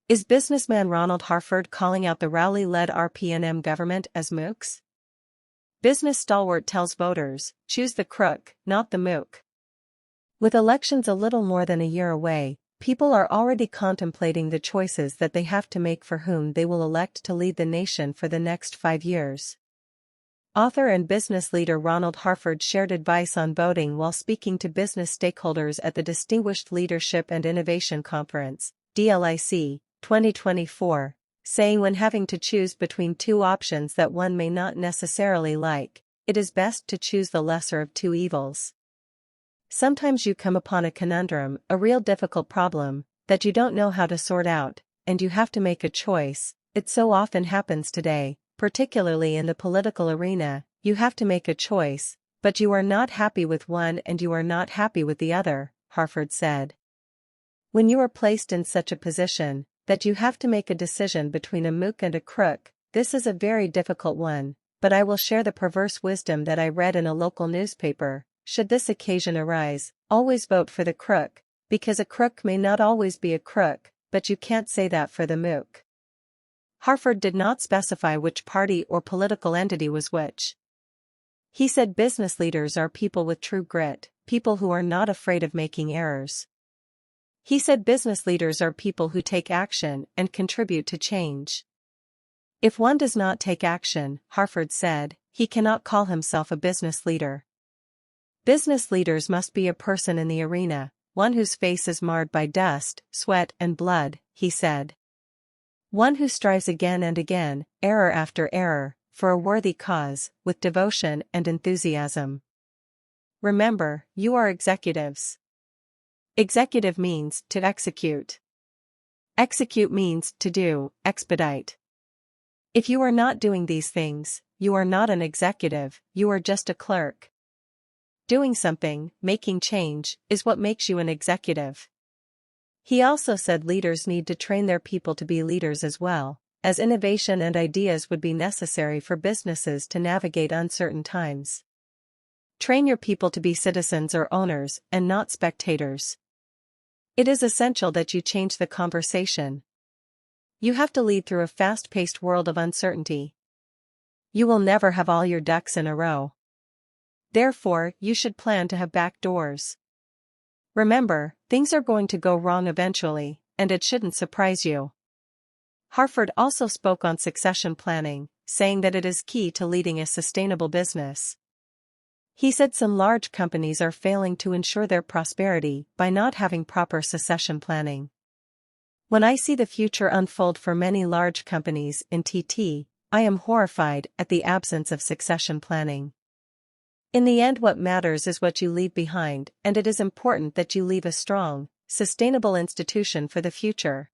Is businessman Ronald Harford calling out the Rowley-led RPNM government as mooks? Business stalwart tells voters, choose the crook, not the mook. With elections a little more than a year away, people are already contemplating the choices that they have to make for whom they will elect to lead the nation for the next 5 years. Author and business leader Ronald Harford shared advice on voting while speaking to business stakeholders at the Distinguished Leadership and Innovation Conference, DLIC, 2024, saying when having to choose between two options that one may not necessarily like, it is best to choose the lesser of two evils. Sometimes you come upon a conundrum, a real difficult problem, that you don't know how to sort out, and you have to make a choice. It so often happens today, particularly in the political arena. You have to make a choice, but you are not happy with one and you are not happy with the other, Harford said. When you are placed in such a position, that you have to make a decision between a mook and a crook, this is a very difficult one, but I will share the perverse wisdom that I read in a local newspaper. Should this occasion arise, always vote for the crook, because a crook may not always be a crook, but you can't say that for the mook. Harford did not specify which party or political entity was which. He said business leaders are people with true grit, people who are not afraid of making errors. He said business leaders are people who take action and contribute to change. If one does not take action, Harford said, he cannot call himself a business leader. Business leaders must be a person in the arena, one whose face is marred by dust, sweat and blood, he said. One who strives again and again, error after error, for a worthy cause, with devotion and enthusiasm. Remember, you are executives. Executive means to execute. Execute means to do, expedite. If you are not doing these things, you are not an executive, you are just a clerk. Doing something, making change, is what makes you an executive. He also said leaders need to train their people to be leaders as well, as innovation and ideas would be necessary for businesses to navigate uncertain times. Train your people to be citizens or owners and not spectators. It is essential that you change the conversation. You have to lead through a fast-paced world of uncertainty. You will never have all your ducks in a row. Therefore, you should plan to have back doors. Remember, things are going to go wrong eventually, and it shouldn't surprise you. Harford also spoke on succession planning, saying that it is key to leading a sustainable business. He said some large companies are failing to ensure their prosperity by not having proper succession planning. When I see the future unfold for many large companies in TT, I am horrified at the absence of succession planning. In the end, what matters is what you leave behind, and it is important that you leave a strong, sustainable institution for the future.